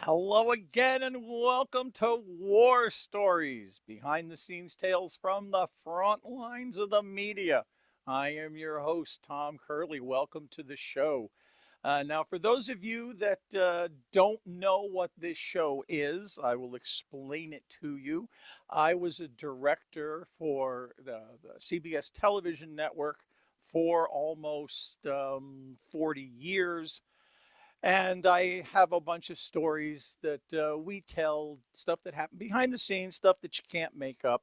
Hello again, and welcome to War Stories, behind the scenes tales from the front lines of the media. I am your host, Tom Curley. Welcome to the show. Now, for those of you that don't know what this show is, I will explain it to you. I was a director for the CBS television network for almost 40 years. And I have a bunch of stories that we tell, stuff that happened behind the scenes, stuff that you can't make up.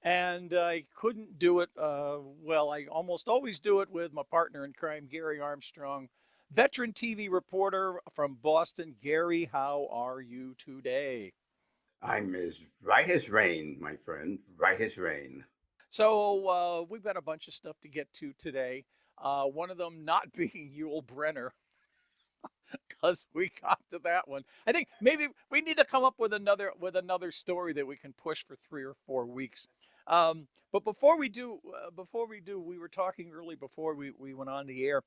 And I couldn't do it. Well, I almost always do it with my partner in crime, Gary Armstrong, veteran TV reporter from Boston. Gary, how are you today? I'm as right as rain, my friend. Right as rain. So we've got a bunch of stuff to get to today. One of them not being Yul Brenner, because we got to that one. I think maybe we need to come up with another story that we can push for 3 or 4 weeks. But before we do, we were talking early before we went on the air.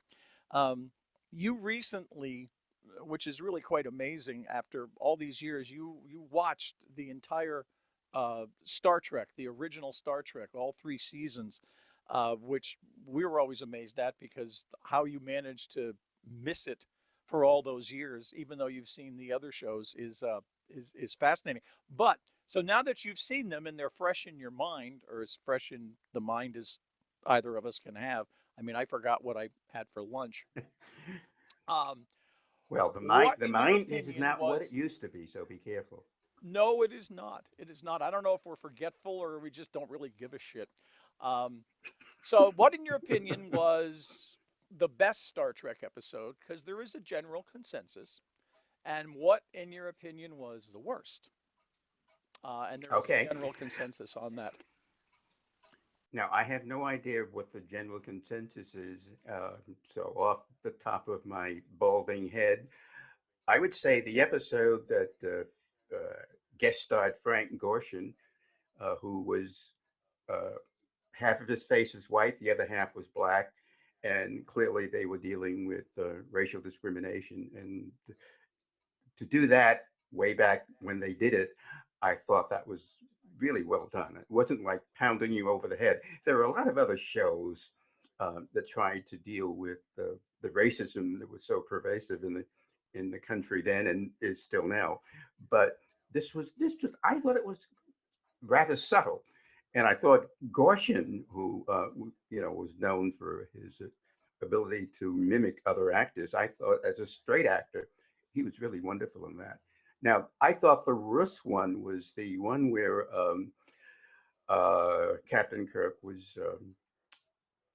Um, you recently, which is really quite amazing, after all these years, you watched the entire Star Trek, the original Star Trek, all 3 seasons, which we were always amazed at because how you managed to miss it for all those years, even though you've seen the other shows, is fascinating. But so now that you've seen them and they're fresh in your mind, or as fresh in the mind as either of us can have. I mean, I forgot what I had for lunch. Um, Well, what, the in your mind is opinion, not what it was used to be, so be careful. no, it is not. It is not. I don't know if we're forgetful or we just don't really give a shit. Um, so, what, in your opinion, was the best Star Trek episode? Because there is a general consensus. And what, in your opinion, was the worst? And there is a Okay. general consensus on that. Now, I have no idea what the general consensus is. So, off the top of my balding head, I would say the episode that guest starred Frank Gorshin, who was uh, half of his face was white, the other half was black, and clearly they were dealing with racial discrimination. And to do that way back when they did it, I thought that was really well done. It wasn't like pounding you over the head. There are a lot of other shows that tried to deal with the racism that was so pervasive in the country then and is still now. But this just I thought it was rather subtle, and I thought Gorshin, who was known for his ability to mimic other actors, I thought as a straight actor, he was really wonderful in that. Now, I thought the Rus one was the one where Captain Kirk was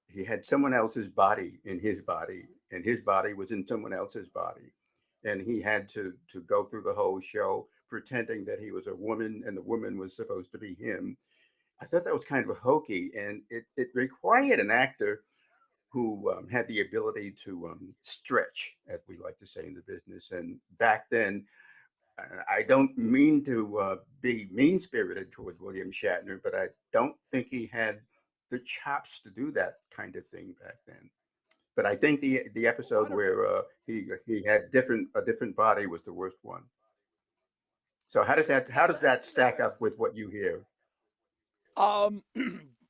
he had someone else's body in his body, and his body was in someone else's body, and he had to go through the whole show pretending that he was a woman and the woman was supposed to be him. I thought that was kind of hokey, and it required an actor who had the ability to stretch, as we like to say in the business. And back then, I don't mean to be mean spirited towards William Shatner, but I don't think he had the chops to do that kind of thing back then. But I think the Oh, I episode don't know. where he had different a different body was the worst one. So how does that That's stack up interesting. with what you hear?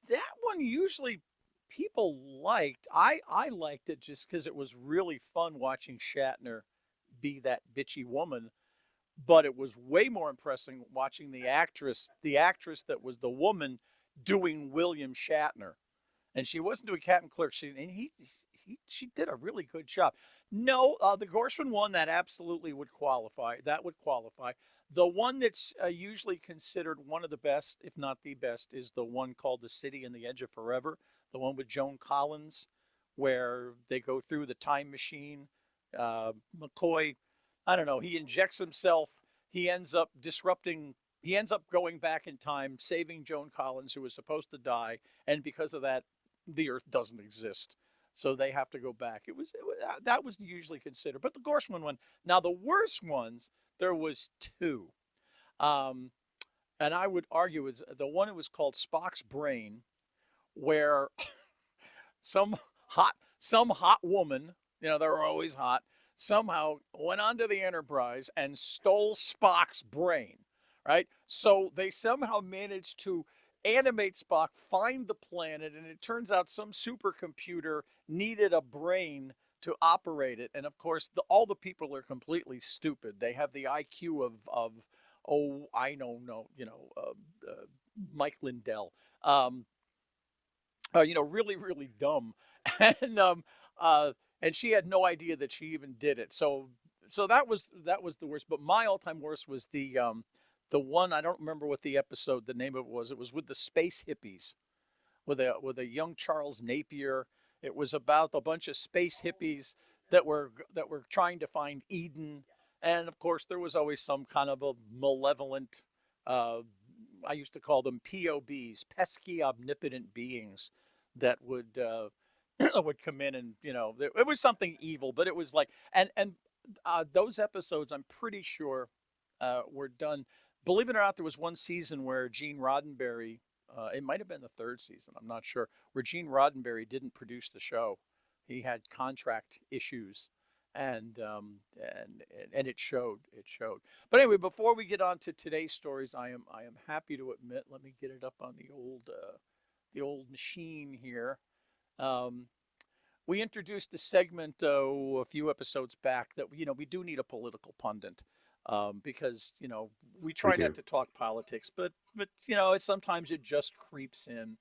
That one usually people liked. I liked it just because it was really fun watching Shatner be that bitchy woman. But it was way more impressive watching the actress that was the woman doing William Shatner, and she wasn't doing Captain Clerk. She did a really good job. No, the Gorshman one that absolutely would qualify. That would qualify. The one that's usually considered one of the best, if not the best, is the one called The City and the Edge of Forever. The one with Joan Collins, where they go through the time machine. McCoy, I don't know. He injects himself. He ends up disrupting. He ends up going back in time, saving Joan Collins, who was supposed to die, and because of that, the Earth doesn't exist. So they have to go back. That was usually considered, but the Gorshman one. Now the worst ones, there was two, um, and I would argue is the one that was called Spock's Brain, where some some hot woman, they're always hot. somehow went onto the Enterprise and stole Spock's brain, right? So they somehow managed to animate Spock, find the planet, and it turns out some supercomputer needed a brain to operate it. And of course, all the people are completely stupid. They have the IQ of oh, I don't know, Mike Lindell. Um, really, really dumb, and and she had no idea that she even did it. So that was the worst. But my all-time worst was the one. I don't remember what the episode, the name of it was. It was with the space hippies, with a young Charles Napier. It was about a bunch of space hippies that were trying to find Eden, and of course there was always some kind of a malevolent. Uh, I used to call them POBs, pesky omnipotent beings that would come in, and it was something evil, but it was like, and those episodes I'm pretty sure were done. Believe it or not, there was one season where Gene Roddenberry, it might have been the third season, I'm not sure, where Gene Roddenberry didn't produce the show. He had contract issues, and it showed. It showed. But anyway, before we get on to today's stories, I am happy to admit. Let me get it up on the old machine here. Um, we introduced a segment a few episodes back that we do need a political pundit, because we We try not do. to talk politics, but sometimes it just creeps in,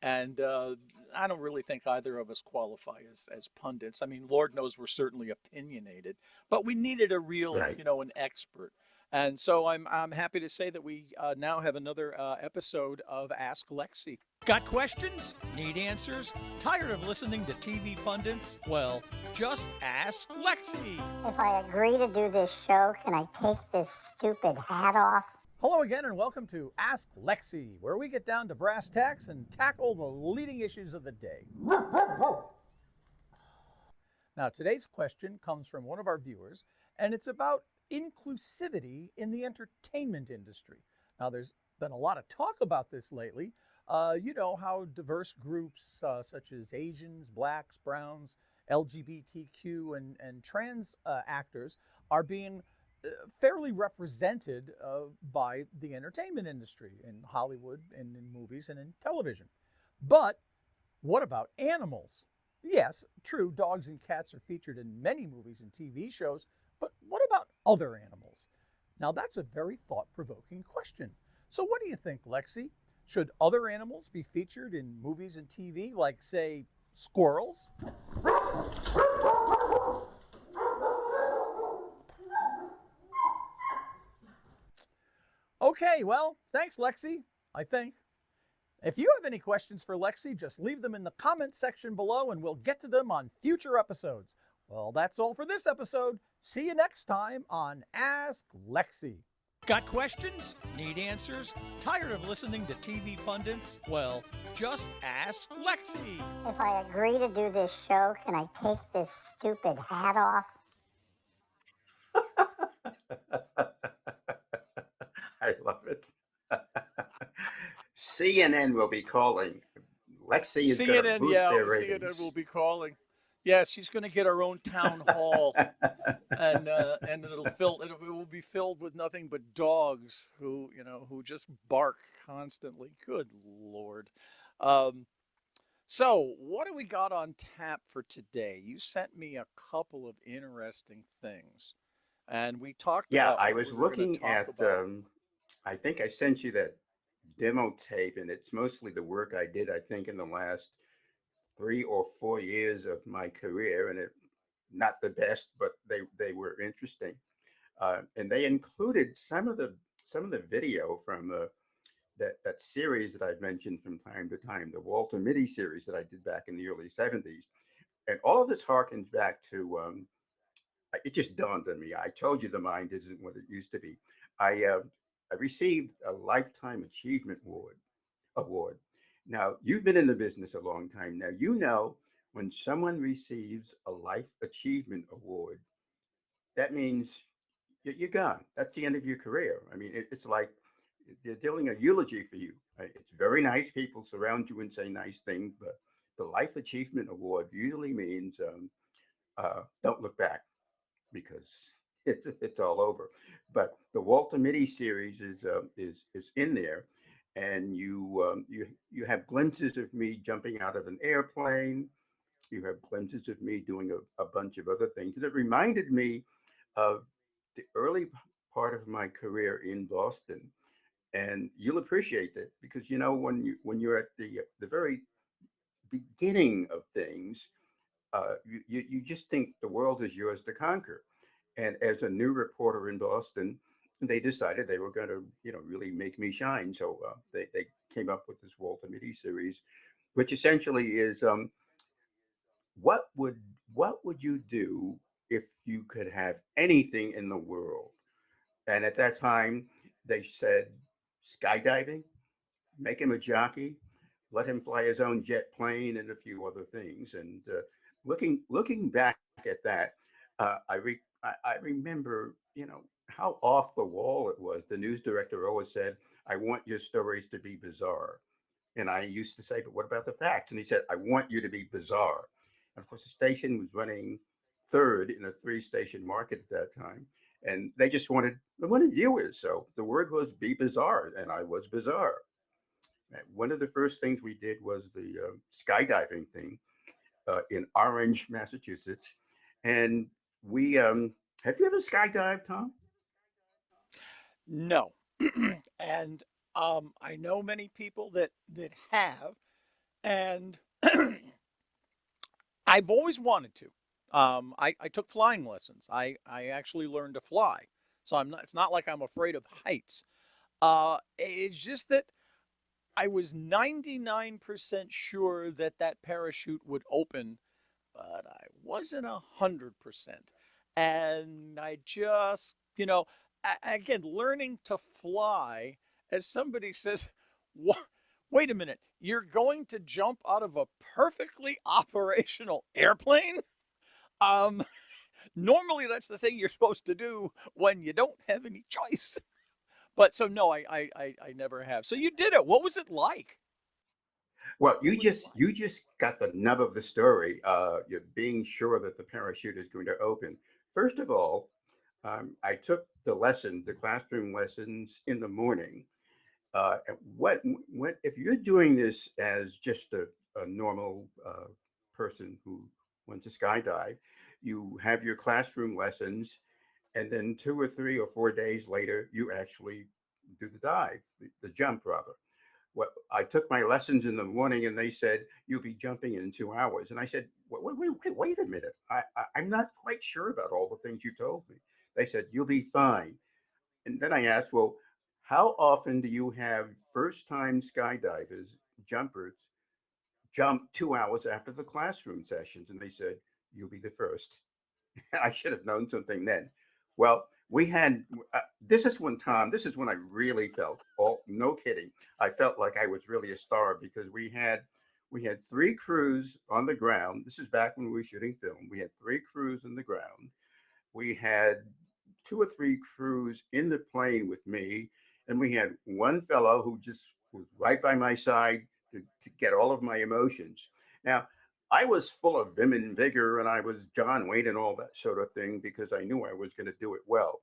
and I don't really think either of us qualify as pundits. I mean, Lord knows we're certainly opinionated, but we needed a real, Right. an expert. And so I'm happy to say that we now have another episode of Ask Lexi. Got questions? Need answers? Tired of listening to TV pundits? Well, just ask Lexi. If I agree to do this show, can I take this stupid hat off? Hello again, and welcome to Ask Lexi, where we get down to brass tacks and tackle the leading issues of the day. Now, today's question comes from one of our viewers, and it's about inclusivity in the entertainment industry. Now, there's been a lot of talk about this lately. You know how diverse groups such as Asians, blacks, browns, LGBTQ, and trans actors are being fairly represented by the entertainment industry in Hollywood and in movies and in television. But what about animals? Yes, true, dogs and cats are featured in many movies and TV shows, but what about other animals? Now, that's a very thought provoking question. So, what do you think, Lexi? Should other animals be featured in movies and TV, like, say, squirrels? Okay, well, thanks, Lexi, I think. If you have any questions for Lexi, just leave them in the comments section below and we'll get to them on future episodes. Well, that's all for this episode. See you next time on Ask Lexi. Got questions? Need answers? Tired of listening to TV pundits? Well, just ask Lexi. If I agree to do this show, can I take this stupid hat off? I love it. CNN will be calling. Lexi is going to CNN, boost yeah, their CNN will ratings. be calling. Yeah, she's going to get her own town hall, and it will be filled with nothing but dogs who just bark constantly. Good Lord. Um, so what do we got on tap for today? You sent me a couple of interesting things, and we talked Yeah, about I what was we were going to looking talk at, about. I think I sent you that demo tape, and it's mostly the work I did, I think, in the last 3 or 4 years of my career. And it, not the best, but they were interesting. And they included some of the video from that series that I've mentioned from time to time, the Walter Mitty series that I did back in the early '70s. And all of this harkens back to it just dawned on me. I told you the mind isn't what it used to be. I received a lifetime achievement award. Now you've been in the business a long time. Now you know when someone receives a life achievement award, that means you're gone. That's the end of your career. I mean, it's like they're doing a eulogy for you. Right? It's very nice. People surround you and say nice things, but the life achievement award usually means don't look back. because it's all over. But the Walter Mitty series is in there, and you have glimpses of me jumping out of an airplane. You have glimpses of me doing a bunch of other things, and it reminded me of the early part of my career in Boston. And you'll appreciate it because you know when you're at the very beginning of things, you just think the world is yours to conquer. And as a new reporter in Boston, they decided they were going to, really make me shine. So they came up with this Walter Mitty series, which essentially is what would what would you do if you could have anything in the world? And at that time, they said skydiving, make him a jockey, let him fly his own jet plane, and a few other things. And looking back at that, I remember how off the wall it was. The news director always said, "I want your stories to be bizarre." And I used to say, "But what about the facts?" And he said, "I want you to be bizarre." And of course, the station was running third in a three-station market at that time, and they wanted viewers. So the word was "be bizarre," and I was bizarre. One of the first things we did was the skydiving thing in Orange, Massachusetts, and we have you ever skydived, Tom? No. And I know many people that have, and I've always wanted to. I took flying lessons. I actually learned to fly, so I'm not. It's not like I'm afraid of heights. It's just that I was 99% sure that that parachute would open, but I wasn't 100%. And I just, again, learning to fly, as somebody says, wait a minute, you're going to jump out of a perfectly operational airplane? Um, Normally that's the thing you're supposed to do when you don't have any choice. But so no, I never have. So you did it. What was it like? Well, What you was it just like? you just got the nub of the story. You're being sure that the parachute is going to open. First of all, I took the classroom lessons in the morning. What if you're doing this as just a normal person who wants to skydive? You have your classroom lessons, and then 2 or 3 or 4 days later, you actually do the dive, the jump rather. Well, I took my lessons in the morning, and they said you'll be jumping in 2 hours, and I said, wait a minute, I'm not quite sure about all the things you told me. They said you'll be fine, and then I asked, well, how often do you have first time skydivers, jumpers, jump 2 hours after the classroom sessions? And they said, you'll be the first. I should have known something then. Well, we had this is when I really felt, oh, no kidding. I felt like I was really a star because we had three crews on the ground. This is back when we were shooting film. We had three crews on the ground. We had two or three crews in the plane with me, and we had one fellow who just was right by my side to get all of my emotions. Now, I was full of vim and vigor, and I was John Wayne and all that sort of thing because I knew I was going to do it well.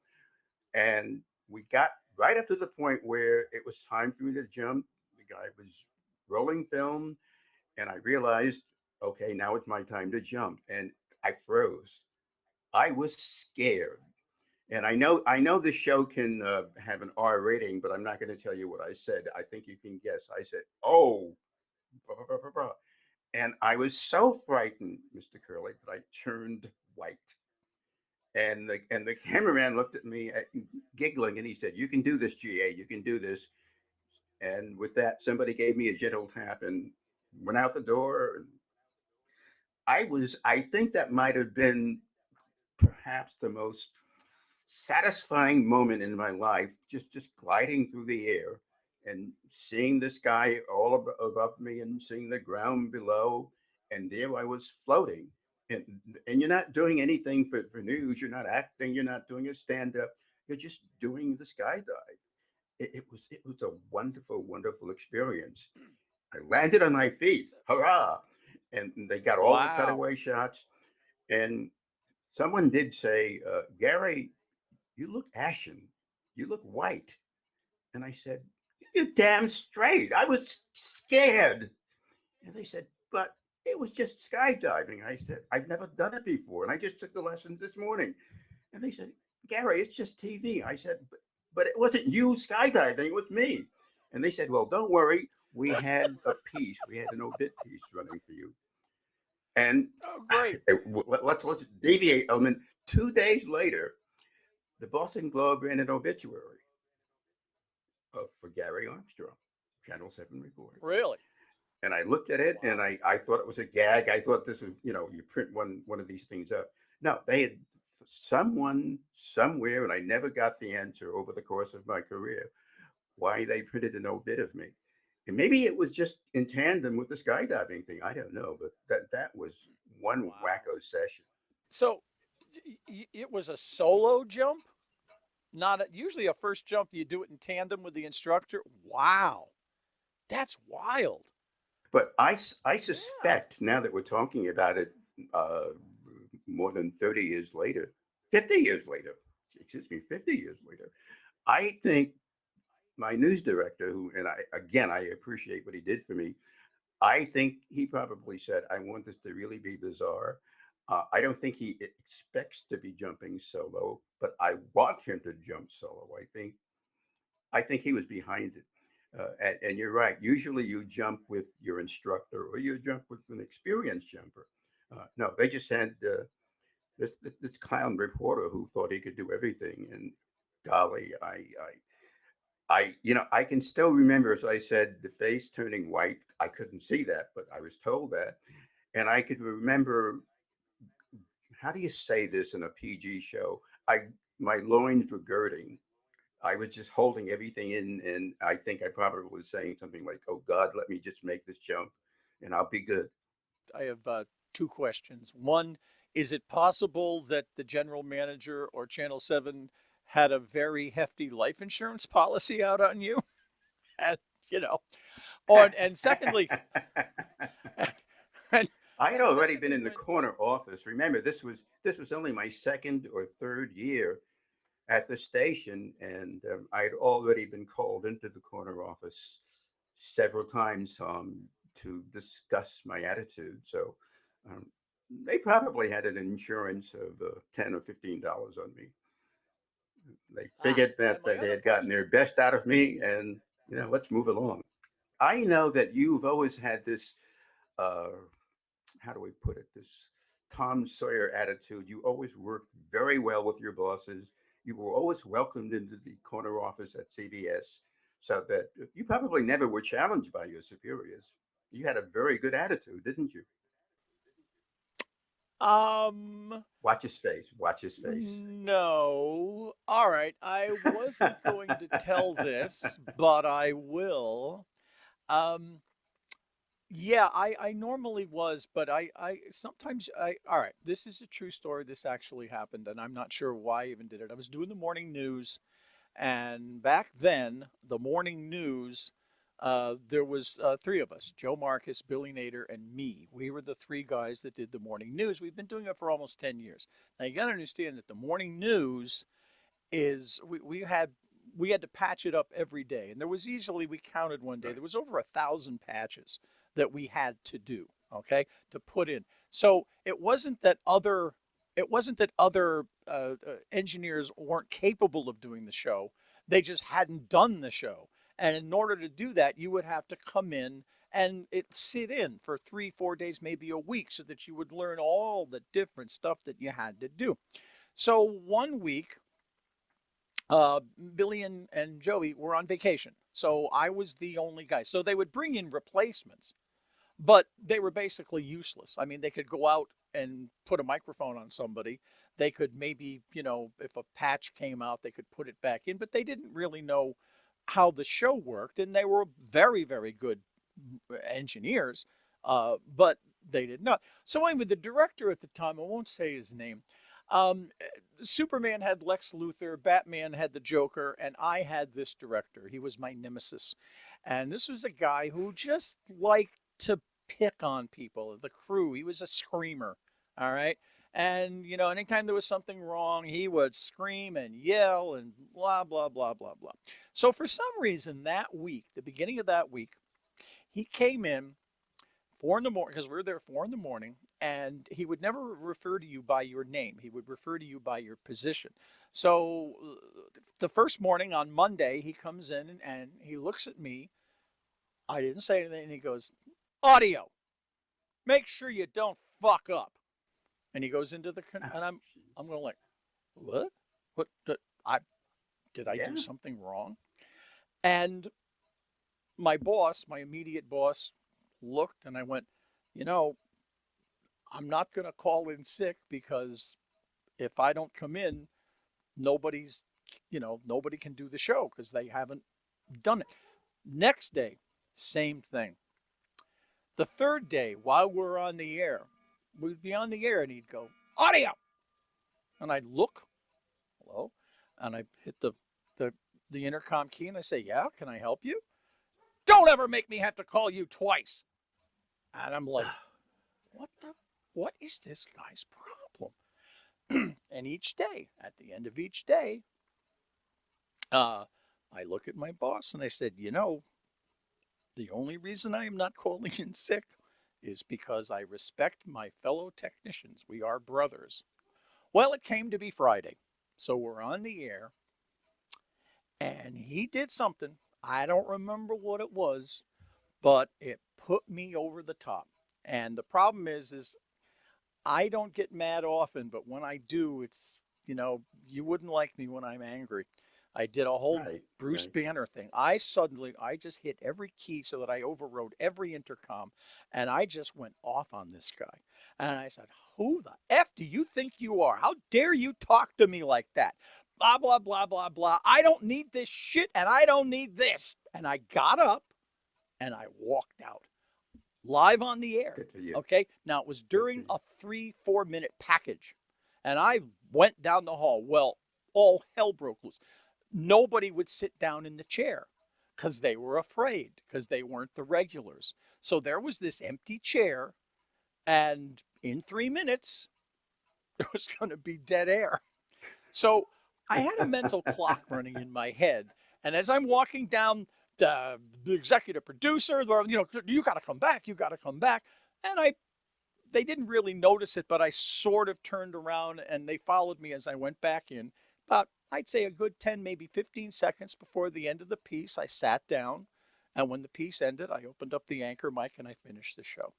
And we got right up to the point where it was time for me to jump. The guy was rolling film, and I realized, okay, now it's my time to jump. And I froze. I was scared. And I know this show can have an R rating, but I'm not going to tell you what I said. I think you can guess. I said, "Oh," blah, blah, blah, blah, blah. And I was so frightened, Mr. Curley, that I turned white. And the cameraman looked at me giggling, and he said, "You can do this, GA. You can do this." And with that, somebody gave me a gentle tap and went out the door. I think that might have been perhaps the most satisfying moment in my life, just gliding through the air and seeing this guy all above me and seeing the ground below, and there I was floating. And you're not doing anything for news. You're not acting. You're not doing a stand up. You're just doing the skydive. It was a wonderful, wonderful experience. I landed on my feet, So, hurrah! And they got all the wow. cutaway shots. And someone did say, Gary, you look ashen. You look white. And I said, you're damn straight. I was scared. And they said, but it was just skydiving. I said, I've never done it before. And I just took the lessons this morning. And they said, Gary, it's just TV. I said, but it wasn't you skydiving, it was me. And they said, well, don't worry. We had a piece, we had an obit piece running for you. And Oh, great. let's deviate a minute. 2 days later, the Boston Globe ran an obituary for Gary Armstrong, Channel 7 reporter. Really? And I looked at it and Wow. I thought it was a gag. I thought this was, you print one of these things up. No, they had someone somewhere, and I never got the answer over the course of my career, why they printed an obit of me. And maybe it was just in tandem with the skydiving thing. I don't know, but that was one Wow. wacko session. So it was a solo jump, not usually a first jump. You do it in tandem with the instructor. Wow, that's wild. But I Yeah, suspect now that we're talking about it, uh, more than 30 years later, 50 years later, excuse me, 50 years later, I think my news director, who, and I appreciate what he did for me. I think he probably said, I want this to really be bizarre. I don't think he expects to be jumping solo, but I want him to jump solo. I think he was behind it. And you're right. Usually you jump with your instructor or you jump with an experienced jumper. No, they just had this clown reporter who thought he could do everything. And golly, I can still remember, as I said, the face turning white. I couldn't see that, but I was told that. And I could remember, how do you say this in a PG show? My loins were girding. I was just holding everything in, and I think I probably was saying something like, "Oh God, let me just make this jump, and I'll be good." I have two questions. One, is it possible that the general manager or Channel 7 had a very hefty life insurance policy out on you? And, you know, and secondly, and, I had and already been secondly, in the corner office. Remember, this was only my second or third year at the station, and I had already been called into the corner office several times to discuss my attitude. So um, they probably had an insurance of $10 or $15 on me. They figured and that my they other had gotten question. their best out of me, and let's move along. I know that you've always had this. Uh, how do we put it? This Tom Sawyer attitude. You always worked very well with your bosses. You were always welcomed into the corner office at CBS, so that you probably never were challenged by your superiors. You had a very good attitude, didn't you? Um, Watch his face. Watch his face. no. All right, I wasn't going to tell this, but I will. Um, yeah, I normally was, but I sometimes all right, this is a true story. This actually happened, and I'm not sure why I even did it. I was doing the morning news, and back then, the morning news, there was three of us: Joe Marcus, Billy Nader, and me. We were the three guys that did the morning news. We've been doing it for almost 10 years. Now you got to understand that the morning news is we had to patch it up every day, and there was easily, we counted one day, Right. there was over 1,000 patches that we had to do, okay, to put in. So it wasn't that other engineers weren't capable of doing the show, they just hadn't done the show. And in order to do that, you would have to come in and sit in for 3 4 days, maybe a week, so that you would learn all the different stuff that you had to do. So one week, Billy and Joey were on vacation. So I was the only guy. So they would bring in replacements, but they were basically useless. I mean, they could go out and put a microphone on somebody. They could maybe, if a patch came out, they could put it back in, but they didn't really know how the show worked. And they were very, very good engineers, but they did not. So anyway, the director at the time, I won't say his name, um, Superman had Lex Luthor, Batman had the Joker, and I had this director. He was my nemesis. And this was a guy who just liked to pick on people, the crew. He was a screamer, all right? And, anytime there was something wrong, he would scream and yell and blah, blah, blah, blah, blah. So for some reason that week, the beginning of that week, he came in 4 in the morning, because we were there 4 in the morning, and he would never refer to you by your name. He would refer to you by your position. So the first morning on Monday, he comes in and he looks at me. I didn't say anything, and he goes, "Audio, make sure you don't fuck up." And he goes into Oh, and I'm jeez. going like, "What? What? I did I do Yeah. something wrong?" And my boss, my immediate boss, looked, and I went, "You know, I'm not going to call in sick, because if I don't come in, nobody's, nobody can do the show because they haven't done it." Next day, same thing. The third day, while we're on the air, we'd be on the air and he'd go, "Audio." And I'd look, hello, and I hit the, the intercom key and I say, "Yeah, can I help you?" "Don't ever make me have to call you twice." And I'm like, what is this guy's problem? And each day, at the end of each day, uh, I look at my boss and I said, the only reason I am not calling in sick is because I respect my fellow technicians. We are brothers. Well, it came to be Friday. So we're on the air, and he did something. I don't remember what it was, but it put me over the top. And the problem is I don't get mad often, but when I do, you wouldn't like me when I'm angry. I did a whole Right. Bruce Right. Banner thing. I just hit every key so that I overrode every intercom, and I just went off on this guy. And I said, "Who the F do you think you are? How dare you talk to me like that? Blah, blah, blah, blah, blah. I don't need this shit, and I don't need this." And I got up and I walked out live on the air. Good for you. Okay. Now it was Good for during you. a 3, 4 minute package. And I went down the hall. Well, all hell broke loose. Nobody would sit down in the chair because they were afraid, because they weren't the regulars. So there was this empty chair. And in 3 minutes, there was going to be dead air. So I had a mental clock running in my head. And as I'm walking down, the executive producer, "You got to come back. You got to come back." And they didn't really notice it, but I sort of turned around and they followed me as I went back in. About, I'd say, a good 10, maybe 15 seconds before the end of the piece, I sat down. And when the piece ended, I opened up the anchor mic and I finished the show.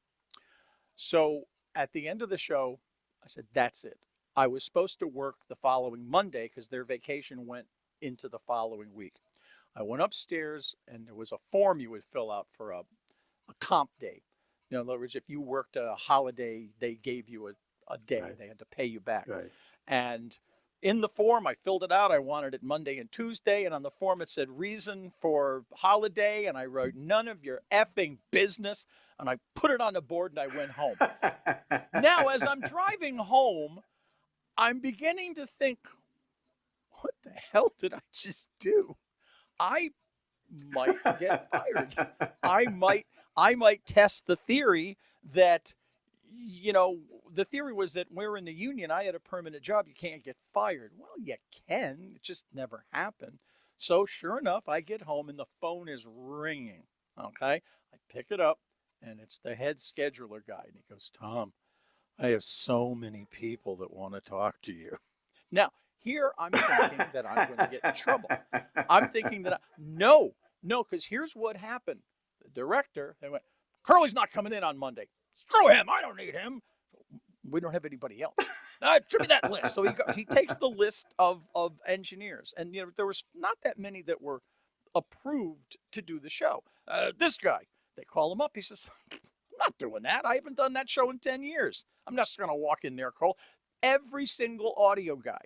So at the end of the show, I said, "That's it." I was supposed to work the following Monday because their vacation went into the following week. I went upstairs and there was a form you would fill out for a comp day. In other words, if you worked a holiday, they gave you a day. Right. They had to pay you back. Right. And in the form, I filled it out. I wanted it Monday and Tuesday. And on the form, it said reason for holiday. And I wrote, "None of your effing business." And I put it on the board and I went home. Now, as I'm driving home, I'm beginning to think, what the hell did I just do? I might get fired. I might I might test the theory that the theory was that we're in the union. I had a permanent job. You can't get fired. Well, you can. It just never happened. So sure enough, I get home and the phone is ringing. Okay, I pick it up and it's the head scheduler guy, and he goes, "Tom, I have so many people that want to talk to you." Now, here I'm thinking that I'm going to get in trouble. I'm thinking that no, no, because here's what happened. The director, they went, "Curly's not coming in on Monday. Screw him. I don't need him. We don't have anybody else. Give me that list." So he takes the list of engineers, and there was not that many that were approved to do the show. This guy, they call him up. He says, "I'm not doing that. I haven't done that show in 10 years. I'm not just going to walk in there, Cole." Every single audio guy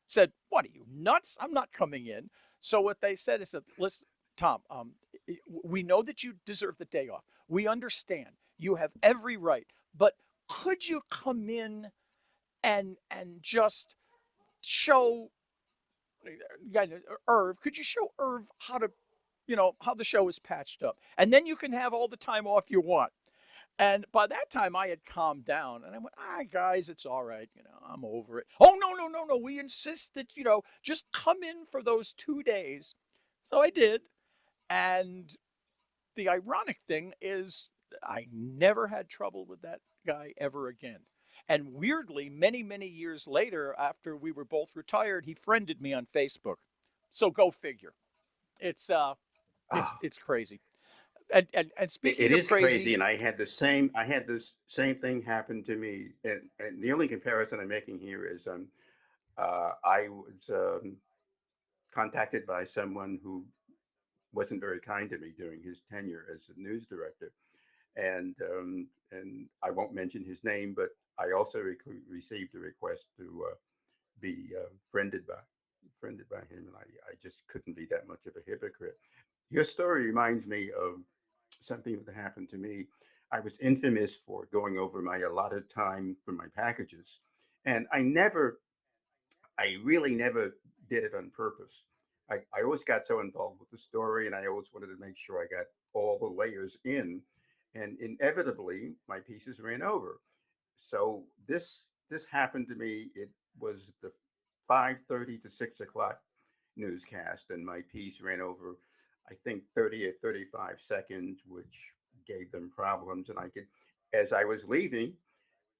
said, "What are you, nuts? I'm not coming in." So what they said is that, "Listen, Tom, we know that you deserve the day off. We understand. You have every right. But could you come in and just show Irv? Could you show Irv how to, how the show is patched up, and then you can have all the time off you want." And by that time, I had calmed down, and I went, guys, it's all right. I'm over it. Oh, no, no, no, no. We insist that, just come in for those 2 days. So I did. And the ironic thing is, I never had trouble with that guy ever again. And weirdly, many, many years later, after we were both retired, he friended me on Facebook. So go figure. It's uh, it's Ah, it's crazy. And it speaking of is crazy, crazy, and I had this same thing happen to me, and the only comparison I'm making here is I was contacted by someone who wasn't very kind to me during his tenure as a news director, and I won't mention his name, but I also received a request to be friended by him, and I just couldn't be that much of a hypocrite. Your story reminds me of something that happened to me. I was infamous for going over my allotted time for my packages, and I really never did it on purpose. I always got so involved with the story, and I always wanted to make sure I got all the layers in, and inevitably my pieces ran over. So this happened to me. It was the 5:30 to 6 o'clock newscast, and my piece ran over, I think, 30 or 35 seconds, which gave them problems. And as I was leaving,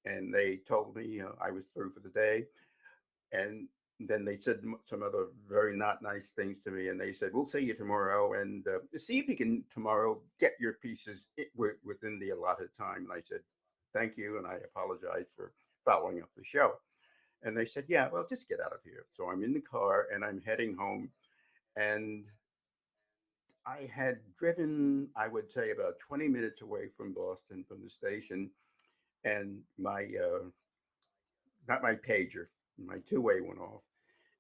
and they told me I was through for the day, and then they said some other very not nice things to me, and they said, "We'll see you tomorrow, and see if you can tomorrow get your pieces within the allotted time." And I said, "Thank you," and I apologized for following up the show. And they said, "Yeah, well, just get out of here." So I'm in the car and I'm heading home, and I had driven, I would say, about 20 minutes away from Boston from the station, and my not my pager, my two-way went off.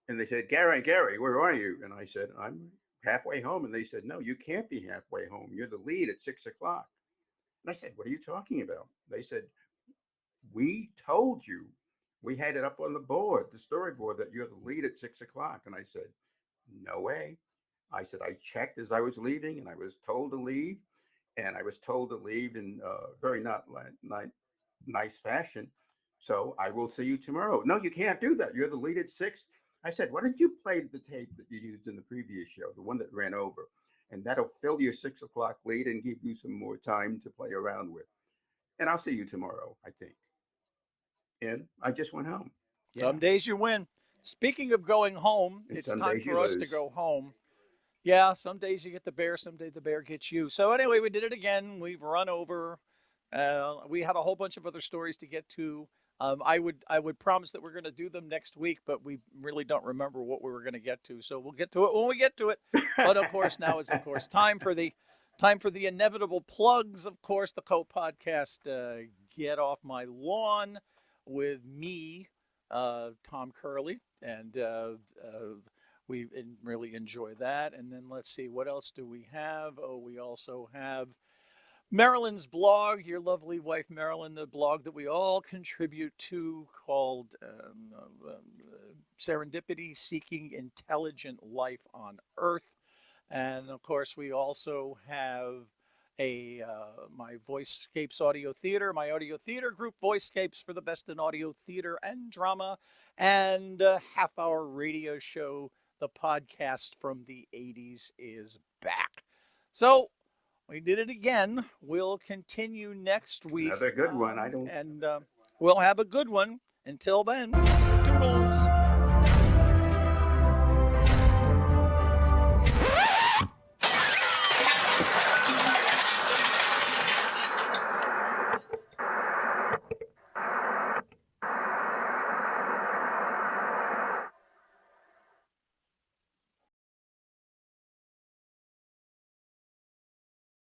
And they said, Gary, where are you?" And I said, "I'm halfway home." And they said, "No, you can't be halfway home. You're the lead at 6 o'clock." And I said, "What are you talking about?" They said, "We told you. We had it up on the board, the storyboard, that you're the lead at 6 o'clock." And I said, "No way." I said, "I checked as I was leaving, and I was told to leave. And I was told to leave in very not nice fashion. So I will see you tomorrow." "No, you can't do that. You're the lead at 6." I said, "Why don't you play the tape that you used in the previous show, the one that ran over? And that'll fill your 6 o'clock lead and give you some more time to play around with. And I'll see you tomorrow, I think." And I just went home. some Yeah. days you win. Speaking of going home, And it's some time days you for us to lose. go home. Yeah, some days you get the bear, some day the bear gets you. So anyway, we did it again. We've run over. We had a whole bunch of other stories to get to. I would promise that we're going to do them next week, but we really don't remember what we were going to get to. So we'll get to it when we get to it. But of course, now is of course time for the inevitable plugs. Of course, the co-podcast "Get Off My Lawn" with me, Tom Curley, and we really enjoy that. And then let's see, what else do we have? Oh, we also have Marilyn's blog, your lovely wife Marilyn, the blog that we all contribute to, called Serendipity Seeking Intelligent Life on Earth. And of course, we also have my Voicescapes Audio Theater, my audio theater group, Voicescapes, for the best in audio theater and drama, and a half-hour radio show. The podcast from the 80s is back. So we did it again. We'll continue next week, Another good one. I don't and we'll have a good one. Until then, toodles.